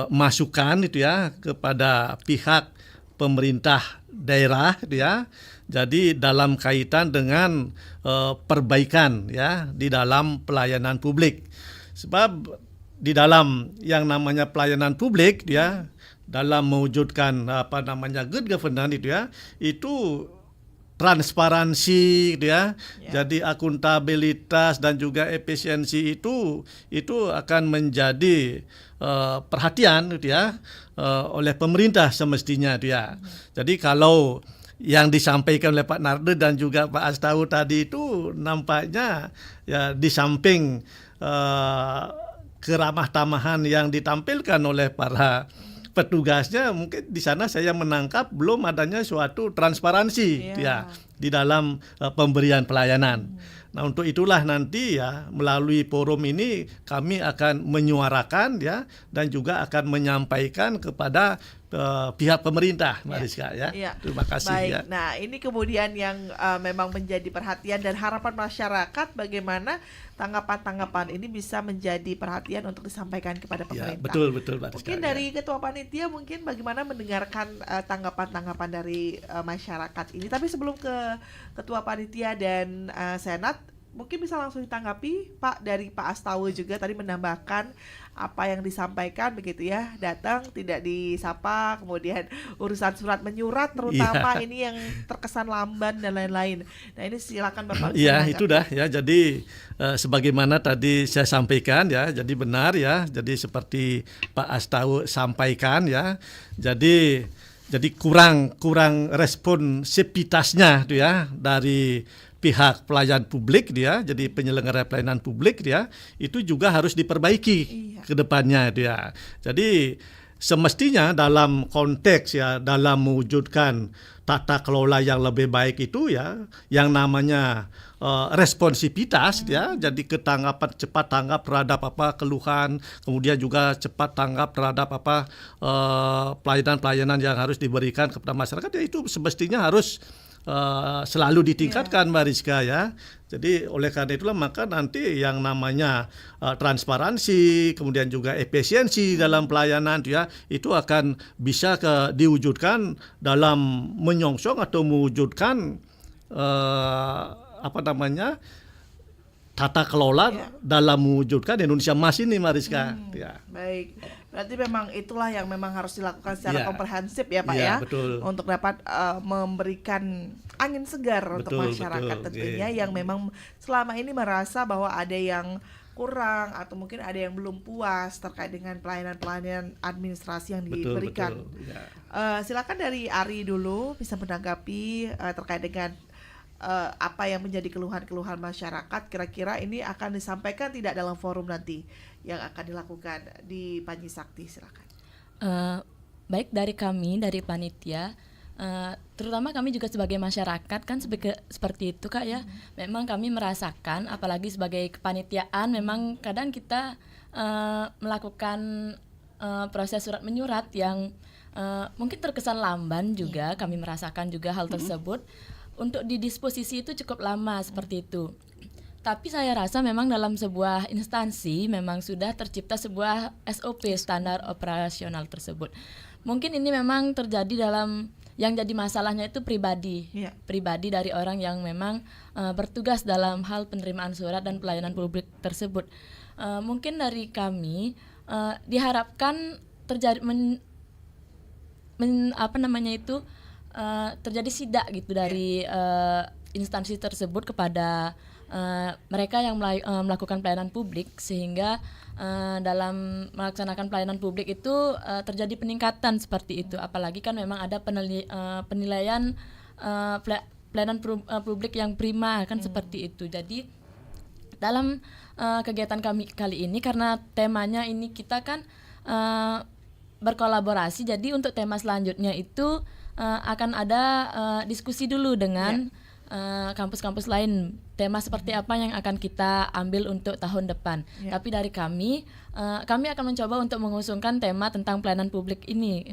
masukan itu ya kepada pihak pemerintah daerah ya. Jadi dalam kaitan dengan perbaikan ya di dalam pelayanan publik. Sebab di dalam yang namanya pelayanan publik ya, dalam mewujudkan good governance itu ya, itu transparansi gitu ya. Jadi akuntabilitas dan juga efisiensi itu akan menjadi perhatian gitu ya oleh pemerintah semestinya itu ya. Jadi kalau yang disampaikan oleh Pak Narde dan juga Pak Astawa tadi itu nampaknya ya di samping keramah tamahan yang ditampilkan oleh para petugasnya, mungkin di sana saya menangkap belum adanya suatu transparansi ya di dalam pemberian pelayanan. Nah, untuk itulah nanti ya melalui forum ini kami akan menyuarakan ya dan juga akan menyampaikan kepada pihak pemerintah, Mbak Rizka ya. Terima kasih. Baik. Ya. Nah, ini kemudian yang memang menjadi perhatian dan harapan masyarakat, bagaimana tanggapan-tanggapan ini bisa menjadi perhatian untuk disampaikan kepada pemerintah. Betul Mbak Rizka. Mungkin dari Ketua Panitia mungkin bagaimana mendengarkan tanggapan-tanggapan dari masyarakat ini. Tapi sebelum ke Ketua Panitia dan Senat, mungkin bisa langsung ditanggapi Pak, dari Pak Astawa juga tadi menambahkan apa yang disampaikan begitu ya, datang tidak disapa, kemudian urusan surat menyurat terutama ini yang terkesan lamban dan lain-lain. Nah, ini silakan Bapak. Iya, itu dah ya. Jadi sebagaimana tadi saya sampaikan ya, jadi benar ya. Jadi seperti Pak Astawa sampaikan ya. Jadi kurang responsivitasnya itu ya dari pihak pelayan publik dia, jadi penyelenggara pelayanan publik dia, itu juga harus diperbaiki ke depannya dia. Jadi semestinya dalam konteks ya, dalam mewujudkan tata kelola yang lebih baik itu ya, yang namanya responsivitas ya, jadi cepat tanggap terhadap keluhan, kemudian juga cepat tanggap terhadap pelayanan-pelayanan yang harus diberikan kepada masyarakat ya, itu semestinya harus selalu ditingkatkan Mbak Rizka ya. Jadi oleh karena itulah maka nanti yang namanya transparansi, kemudian juga efisiensi dalam pelayanan ya, itu akan bisa diwujudkan dalam menyongsong atau mewujudkan tata kelola dalam mewujudkan Indonesia Emas ini, Mariska. Baik, berarti memang itulah yang memang harus dilakukan secara komprehensif ya Pak ya, betul. Untuk dapat memberikan angin segar untuk masyarakat tentunya yang memang selama ini merasa bahwa ada yang kurang atau mungkin ada yang belum puas terkait dengan pelayanan administrasi yang diberikan. Silakan dari Ari dulu bisa menanggapi terkait dengan apa yang menjadi keluhan-keluhan masyarakat, kira-kira ini akan disampaikan tidak dalam forum nanti yang akan dilakukan di Panji Sakti, silakan. Baik, dari kami, dari panitia, terutama kami juga sebagai masyarakat kan seperti itu Kak ya. Memang kami merasakan, apalagi sebagai kepanitiaan, memang kadang kita melakukan proses surat menyurat yang mungkin terkesan lamban juga. Kami merasakan juga hal tersebut. Untuk didisposisi itu cukup lama seperti itu. Tapi saya rasa memang dalam sebuah instansi memang sudah tercipta sebuah SOP, standar operasional tersebut. Mungkin ini memang terjadi dalam yang jadi masalahnya itu pribadi dari orang yang memang bertugas dalam hal penerimaan surat dan pelayanan publik tersebut. Mungkin dari kami diharapkan terjadi terjadi sidak gitu dari instansi tersebut kepada mereka yang melakukan pelayanan publik, sehingga dalam melaksanakan pelayanan publik itu terjadi peningkatan seperti itu. Apalagi kan memang ada penilaian pelayanan publik yang prima kan seperti itu. Jadi dalam kegiatan kami kali ini, karena temanya ini kita kan berkolaborasi, jadi untuk tema selanjutnya itu akan ada diskusi dulu dengan kampus-kampus lain, tema seperti apa yang akan kita ambil untuk tahun depan. Tapi dari kami akan mencoba untuk mengusungkan tema tentang pelayanan publik ini,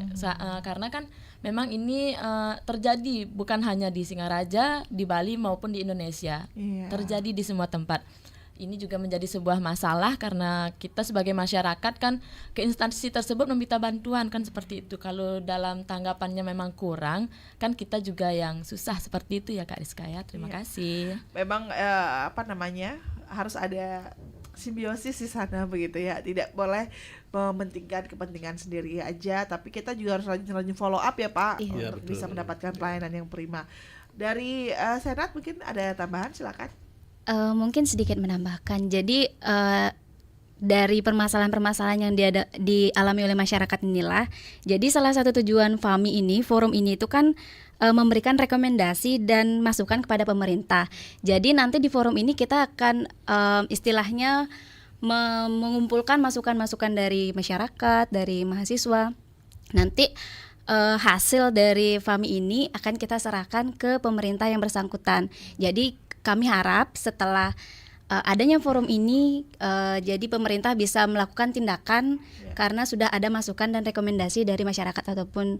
karena kan memang ini terjadi bukan hanya di Singaraja, di Bali maupun di Indonesia, terjadi di semua tempat. Ini juga menjadi sebuah masalah karena kita sebagai masyarakat kan ke instansi tersebut meminta bantuan kan seperti itu. Kalau dalam tanggapannya memang kurang, kan kita juga yang susah seperti itu ya Kak Rizka ya. Terima kasih. Memang harus ada simbiosis di sana begitu ya. Tidak boleh mementingkan kepentingan sendiri aja, tapi kita juga harus rajin-rajin follow up ya Pak, untuk bisa mendapatkan pelayanan yang prima. Dari Senat mungkin ada tambahan, silakan. Mungkin sedikit menambahkan. Jadi dari permasalahan-permasalahan yang dialami oleh masyarakat inilah, jadi salah satu tujuan FAMI ini, forum ini itu kan memberikan rekomendasi dan masukan kepada pemerintah. Jadi nanti di forum ini kita akan istilahnya mengumpulkan masukan-masukan dari masyarakat, dari mahasiswa. Nanti hasil dari FAMI ini akan kita serahkan ke pemerintah yang bersangkutan. Jadi kami harap setelah adanya forum ini, jadi pemerintah bisa melakukan tindakan karena sudah ada masukan dan rekomendasi dari masyarakat ataupun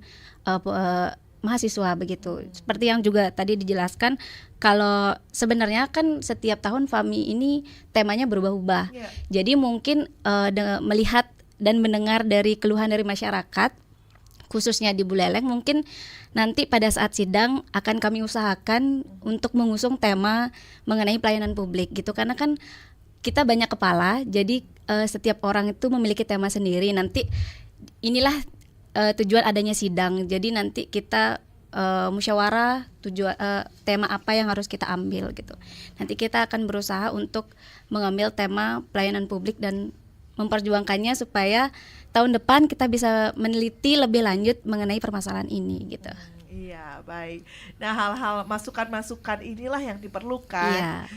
mahasiswa begitu. Seperti yang juga tadi dijelaskan, kalau sebenarnya kan setiap tahun FAMI ini temanya berubah-ubah. Jadi mungkin melihat dan mendengar dari keluhan dari masyarakat, khususnya di Buleleng, mungkin nanti pada saat sidang akan kami usahakan untuk mengusung tema mengenai pelayanan publik gitu, karena kan kita banyak kepala, jadi setiap orang itu memiliki tema sendiri. Nanti inilah tujuan adanya sidang. Jadi nanti kita musyawarah tema apa yang harus kita ambil gitu. Nanti kita akan berusaha untuk mengambil tema pelayanan publik dan memperjuangkannya supaya tahun depan kita bisa meneliti lebih lanjut mengenai permasalahan ini gitu. Iya, baik. Nah, hal-hal masukan-masukan inilah yang diperlukan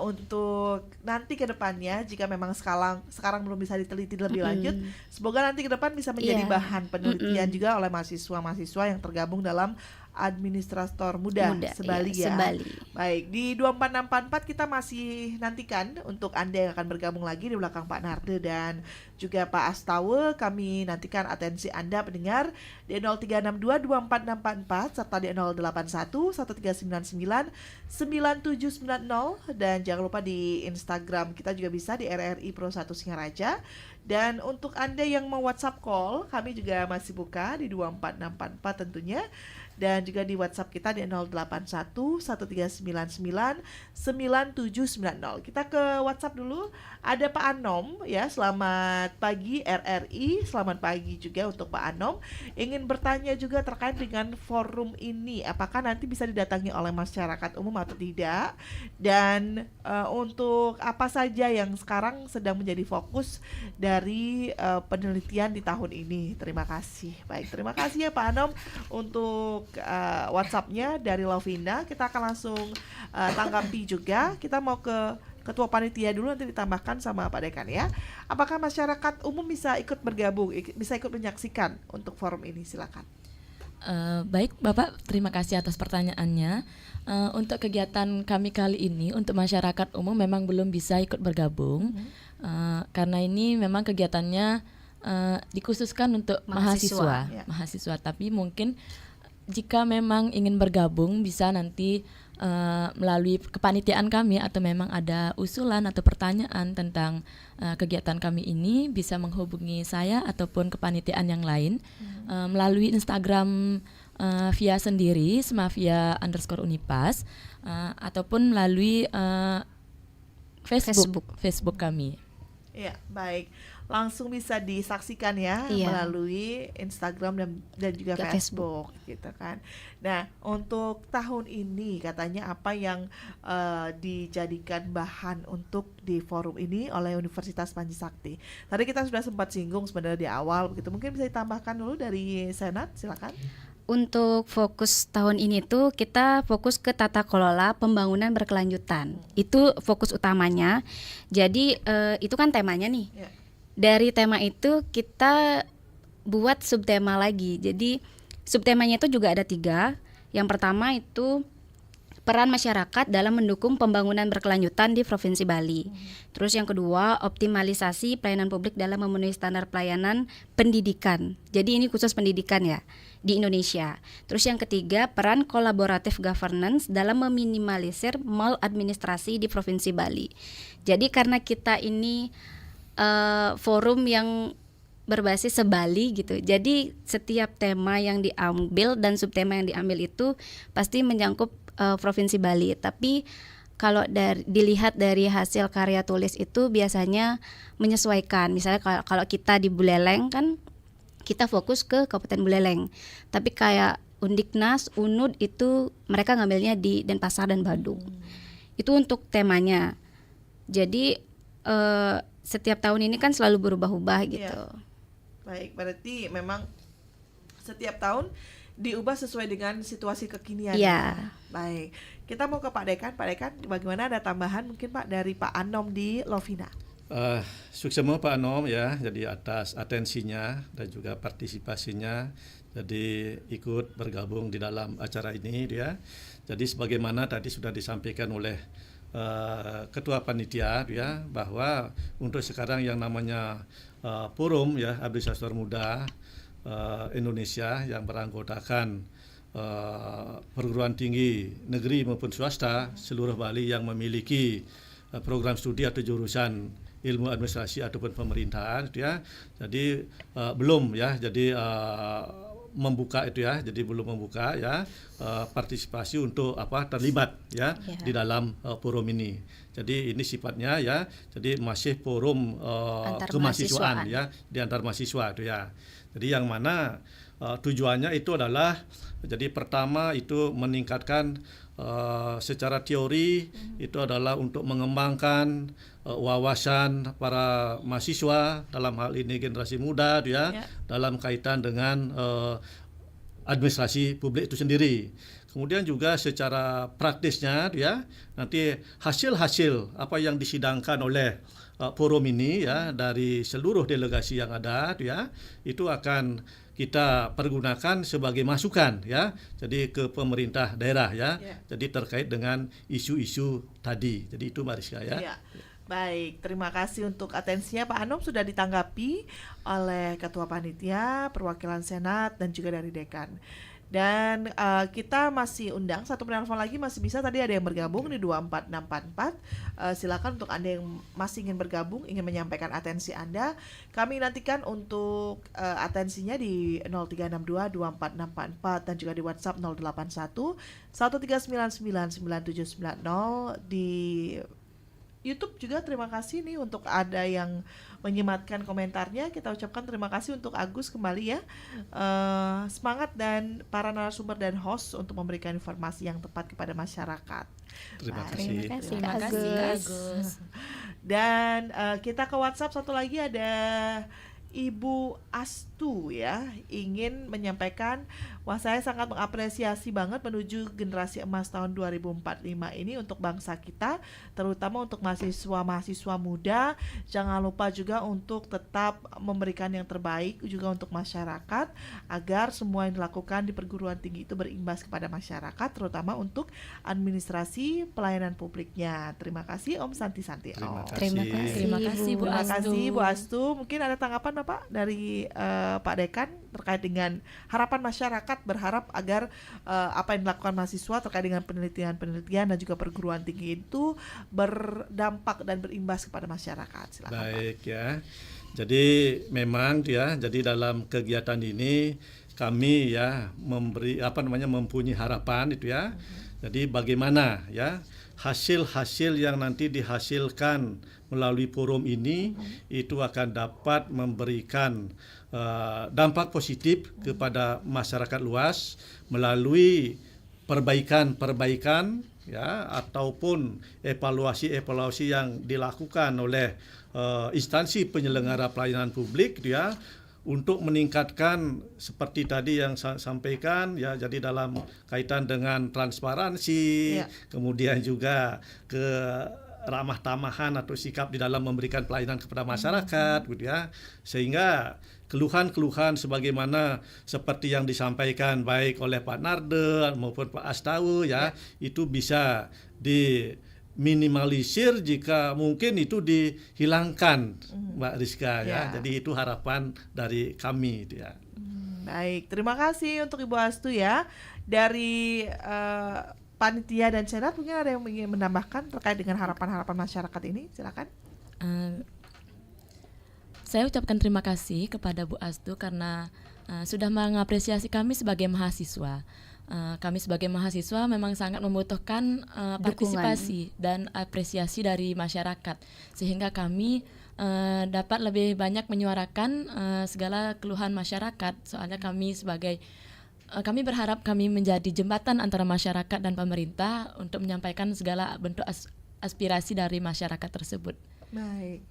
untuk nanti ke depannya, jika memang sekarang belum bisa diteliti lebih lanjut, semoga nanti ke depan bisa menjadi bahan penelitian juga oleh mahasiswa-mahasiswa yang tergabung dalam administrator muda Sebali ya. Sebali. Baik, di 24644 kita masih nantikan untuk Anda yang akan bergabung lagi di belakang Pak Narde dan juga Pak Astawe. Kami nantikan atensi Anda pendengar di 0362246444 serta di 08113999790, dan jangan lupa di Instagram kita juga bisa di RRI Pro 1 Singaraja. Dan untuk Anda yang mau WhatsApp call, kami juga masih buka di 24644 tentunya. Dan juga di WhatsApp kita di 08113999790. Kita ke WhatsApp dulu. Ada Pak Anom ya, selamat pagi RRI, selamat pagi juga untuk Pak Anom. Ingin bertanya juga terkait dengan forum ini, apakah nanti bisa didatangi oleh masyarakat umum atau tidak? Dan untuk apa saja yang sekarang sedang menjadi fokus dari penelitian di tahun ini? Terima kasih. Baik, terima kasih ya Pak Anom untuk WhatsApp-nya dari Lovinda. Kita akan langsung tanggapi juga. Kita mau ke Ketua Panitia dulu, nanti ditambahkan sama Pak Dekan ya. Apakah masyarakat umum bisa ikut bergabung, bisa ikut menyaksikan untuk forum ini? Silakan. Baik Bapak, terima kasih atas pertanyaannya. Untuk kegiatan kami kali ini untuk masyarakat umum memang belum bisa ikut bergabung, karena ini memang kegiatannya dikhususkan untuk mahasiswa. Tapi mungkin jika memang ingin bergabung bisa nanti melalui kepanitiaan kami, atau memang ada usulan atau pertanyaan tentang kegiatan kami ini, bisa menghubungi saya ataupun kepanitiaan yang lain melalui Instagram via sendiri @smavia_unipas ataupun melalui Facebook kami. Ya, baik. Langsung bisa disaksikan ya melalui Instagram dan juga Facebook gitu kan. Nah, untuk tahun ini katanya apa yang dijadikan bahan untuk di forum ini oleh Universitas Panji Sakti. Tadi kita sudah sempat singgung sebenarnya di awal begitu. Mungkin bisa ditambahkan dulu dari Senat, silakan. Untuk fokus tahun ini tuh kita fokus ke tata kelola pembangunan berkelanjutan. Itu fokus utamanya. Jadi itu kan temanya nih. Dari tema itu kita buat subtema lagi. Jadi subtemanya itu juga ada 3. Yang pertama itu peran masyarakat dalam mendukung pembangunan berkelanjutan di Provinsi Bali. Terus yang kedua, optimalisasi pelayanan publik dalam memenuhi standar pelayanan pendidikan. Jadi ini khusus pendidikan ya di Indonesia. Terus yang ketiga, peran kolaboratif governance dalam meminimalisir maladministrasi di Provinsi Bali. Jadi karena kita ini forum yang berbasis Sebali gitu. Jadi setiap tema yang diambil dan subtema yang diambil itu pasti menyangkut Provinsi Bali. Tapi kalau dilihat dari hasil karya tulis itu biasanya menyesuaikan. Misalnya kalau kita di Buleleng kan kita fokus ke Kabupaten Buleleng. Tapi kayak Undiknas, Unud itu mereka ngambilnya di Denpasar dan Badung. Itu untuk temanya. Jadi setiap tahun ini kan selalu berubah-ubah gitu. Ya. Baik, berarti memang setiap tahun diubah sesuai dengan situasi kekinian. Iya. Baik, kita mau ke Pak Dekan. Pak Dekan, bagaimana, ada tambahan mungkin Pak dari Pak Anom di Lovina? Suksema Pak Anom ya, jadi atas atensinya dan juga partisipasinya, jadi ikut bergabung di dalam acara ini dia. Jadi sebagaimana tadi sudah disampaikan oleh Ketua Panitia ya, bahwa untuk sekarang yang namanya forum ya Abdi Sastra Muda Indonesia yang beranggotakan perguruan tinggi negeri maupun swasta seluruh Bali yang memiliki program studi atau jurusan ilmu administrasi ataupun pemerintahan ya. Jadi belum ya, jadi membuka itu ya, jadi belum membuka ya partisipasi untuk terlibat ya di dalam forum ini. Jadi ini sifatnya ya, jadi masih forum kemahasiswaan ya, di antar mahasiswa itu ya. Jadi yang mana tujuannya itu adalah, jadi pertama itu meningkatkan secara teori itu adalah untuk mengembangkan wawasan para mahasiswa, dalam hal ini generasi muda ya, dalam kaitan dengan administrasi publik itu sendiri. Kemudian juga secara praktisnya ya, nanti hasil-hasil apa yang disidangkan oleh forum ini ya dari seluruh delegasi yang ada ya, itu akan kita pergunakan sebagai masukan ya, jadi ke pemerintah daerah ya, jadi terkait dengan isu-isu tadi. Jadi itu Mbak Rizka ya. Baik, terima kasih untuk atensinya Pak Anom, sudah ditanggapi oleh Ketua Panitia, perwakilan Senat, dan juga dari Dekan. Dan kita masih undang satu penelpon lagi, masih bisa, tadi ada yang bergabung di 24644. Silakan untuk Anda yang masih ingin bergabung, ingin menyampaikan atensi Anda, kami nantikan untuk atensinya di 0362244644 dan juga di WhatsApp 081 139999790. Di YouTube juga terima kasih nih untuk ada yang menyematkan komentarnya. Kita ucapkan terima kasih untuk Agus kembali ya. Semangat dan para narasumber dan host untuk memberikan informasi yang tepat kepada masyarakat. Terima kasih. Terima kasih Agus. Dan kita ke WhatsApp satu lagi, ada Ibu Astu ya, ingin menyampaikan, wah saya sangat mengapresiasi banget menuju generasi emas tahun 2045 ini untuk bangsa kita, terutama untuk mahasiswa-mahasiswa muda. Jangan lupa juga untuk tetap memberikan yang terbaik juga untuk masyarakat, agar semua yang dilakukan di perguruan tinggi itu berimbas kepada masyarakat, terutama untuk administrasi pelayanan publiknya. Terima kasih Om Santi-Santi. Terima kasih Bu Astu. Terima kasih Bu Astu. Mungkin ada tanggapan Bapak dari Pak Dekan terkait dengan harapan masyarakat, berharap agar apa yang dilakukan mahasiswa terkait dengan penelitian-penelitian dan juga perguruan tinggi itu berdampak dan berimbas kepada masyarakat. Silakan Baik Pak. ya. Jadi memang ya, jadi dalam kegiatan ini kami ya mempunyai harapan itu ya. Jadi bagaimana ya hasil-hasil yang nanti dihasilkan melalui forum ini itu akan dapat memberikan dampak positif kepada masyarakat luas melalui perbaikan-perbaikan ya, ataupun evaluasi-evaluasi yang dilakukan oleh instansi penyelenggara pelayanan publik ya, untuk meningkatkan seperti tadi yang saya sampaikan ya, jadi dalam kaitan dengan transparansi, kemudian juga ke ramah tamahan atau sikap di dalam memberikan pelayanan kepada masyarakat gitu ya, sehingga keluhan-keluhan sebagaimana seperti yang disampaikan baik oleh Pak Narde maupun Pak Astawu ya, itu bisa diminimalisir jika mungkin itu dihilangkan Mbak Rizka ya. Jadi itu harapan dari kami ya. Baik, terima kasih untuk Ibu Astu ya. Dari Panitia dan Senat mungkin ada yang ingin menambahkan terkait dengan harapan-harapan masyarakat ini, silakan. saya ucapkan terima kasih kepada Bu Astu karena sudah mengapresiasi kami sebagai mahasiswa. Kami sebagai mahasiswa memang sangat membutuhkan partisipasi dan apresiasi dari masyarakat, sehingga kami dapat lebih banyak menyuarakan segala keluhan masyarakat. Soalnya kami berharap kami menjadi jembatan antara masyarakat dan pemerintah untuk menyampaikan segala bentuk aspirasi dari masyarakat tersebut. Baik.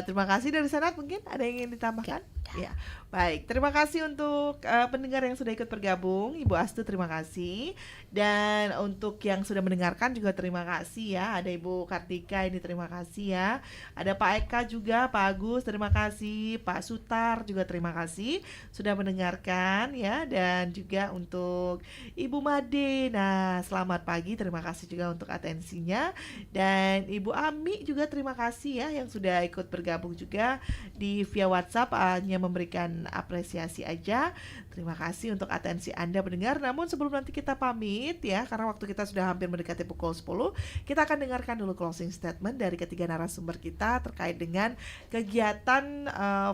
Terima kasih dari Senat, mungkin ada yang ingin ditambahkan? Ya, baik. Terima kasih untuk pendengar yang sudah ikut bergabung. Ibu Astu, terima kasih. Dan untuk yang sudah mendengarkan juga terima kasih ya. Ada Ibu Kartika ini, terima kasih ya. Ada Pak Eka juga, Pak Agus, terima kasih. Pak Sutar juga terima kasih sudah mendengarkan ya. Dan juga untuk Ibu Made. Nah, selamat pagi, terima kasih juga untuk atensinya. Dan Ibu Ami juga terima kasih ya yang sudah ikut bergabung juga di via WhatsApp, hanya memberikan apresiasi aja. Terima kasih untuk atensi Anda mendengar. Namun sebelum nanti kita pamit ya, karena waktu kita sudah hampir mendekati pukul 10, kita akan dengarkan dulu closing statement dari ketiga narasumber kita terkait dengan kegiatan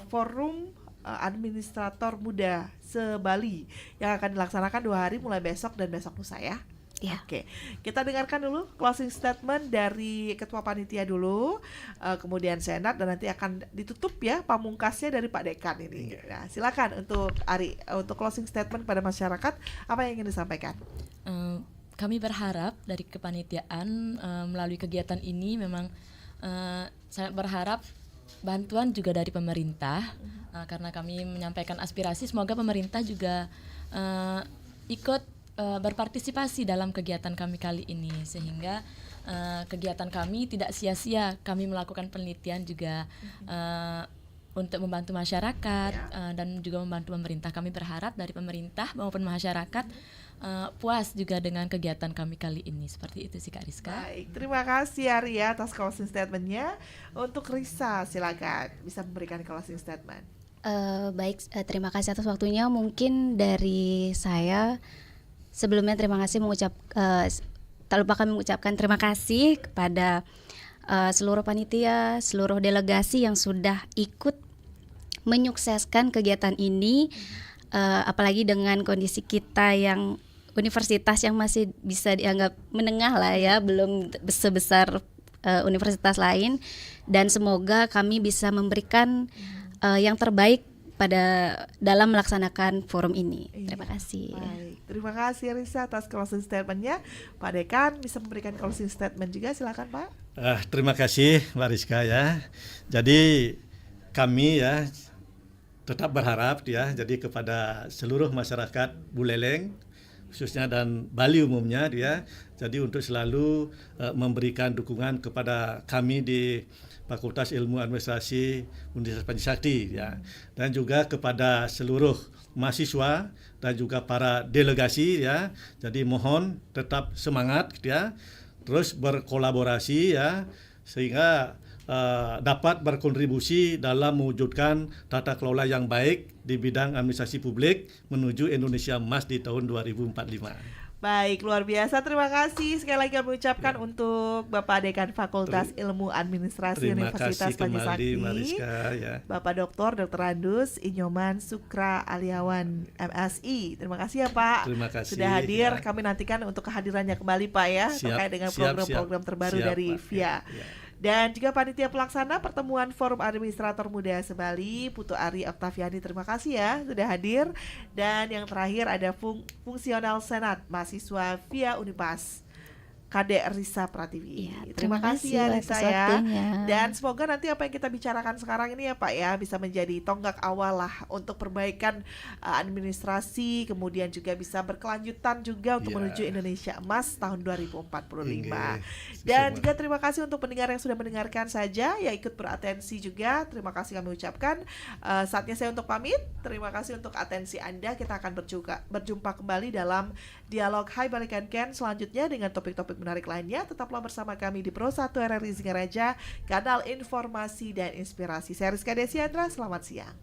forum administrator muda se-Bali yang akan dilaksanakan 2 hari mulai besok dan besok lusa ya. Ya. Oke, kita dengarkan dulu closing statement dari Ketua Panitia dulu, kemudian Senat, dan nanti akan ditutup ya pamungkasnya dari Pak Dekan ini. Nah, silakan untuk Ari, untuk closing statement pada masyarakat, apa yang ingin disampaikan? Kami berharap dari kepanitiaan melalui kegiatan ini memang sangat berharap bantuan juga dari pemerintah, karena kami menyampaikan aspirasi, semoga pemerintah juga ikut berpartisipasi dalam kegiatan kami kali ini, sehingga kegiatan kami tidak sia-sia. Kami melakukan penelitian juga untuk membantu masyarakat dan juga membantu pemerintah. Kami berharap dari pemerintah maupun masyarakat puas juga dengan kegiatan kami kali ini. Seperti itu sih Kak Rizka. Baik, terima kasih Arya atas closing statementnya. Untuk Risa, silakan bisa memberikan closing statement. Baik, terima kasih atas waktunya. Mungkin dari saya sebelumnya tak lupa kami mengucapkan terima kasih kepada seluruh panitia, seluruh delegasi yang sudah ikut menyukseskan kegiatan ini, apalagi dengan kondisi kita yang universitas yang masih bisa dianggap menengah lah ya, belum sebesar universitas lain, dan semoga kami bisa memberikan yang terbaik dalam melaksanakan forum ini. Terima kasih. Baik, terima kasih Risa atas closing statementnya. Pak Dekan bisa memberikan closing statement juga, silakan Pak. Terima kasih Mbak Rizka ya. Jadi kami ya tetap berharap ya, jadi kepada seluruh masyarakat Buleleng khususnya dan Bali umumnya dia, jadi untuk selalu memberikan dukungan kepada kami di Fakultas Ilmu Administrasi Universitas Pancasakti ya, dan juga kepada seluruh mahasiswa dan juga para delegasi ya. Jadi mohon tetap semangat ya, terus berkolaborasi ya, sehingga dapat berkontribusi dalam mewujudkan tata kelola yang baik di bidang administrasi publik menuju Indonesia Emas di tahun 2045. Baik, luar biasa. Terima kasih sekali lagi kami ucapkan untuk Bapak Dekan Fakultas Ilmu Administrasi Universitas Pancasakti, ya. Bapak Dr. Andus Inyoman Sukra Aliawan MSI. Terima kasih ya Pak. Terima kasih sudah hadir. Ya. Kami nantikan untuk kehadirannya kembali Pak ya, terkait dengan program-program terbaru dari VIA. Ya. Dan juga panitia pelaksana pertemuan Forum Administrator Muda se-Bali, Putu Ari Oktaviani, terima kasih ya sudah hadir. Dan yang terakhir ada fungsional Senat mahasiswa VIA Unipas, Kadek Risa Pratiwi. Ya, terima kasih ya Risa ya. waktunya. Dan semoga nanti apa yang kita bicarakan sekarang ini ya Pak ya bisa menjadi tonggak awal lah untuk perbaikan administrasi, kemudian juga bisa berkelanjutan juga untuk menuju Indonesia Emas tahun 2045. Dan juga terima kasih untuk pendengar yang sudah mendengarkan saja ya, ikut beratensi juga. Terima kasih kami ucapkan. Saatnya saya untuk pamit. Terima kasih untuk atensi Anda. Kita akan berjumpa kembali dalam dialog Hai Balikan Ken selanjutnya dengan topik-topik menarik lainnya. Tetaplah bersama kami di Pro 1 RRI Singaraja, kanal informasi dan inspirasi. Saya Rizka Desiandra, selamat siang.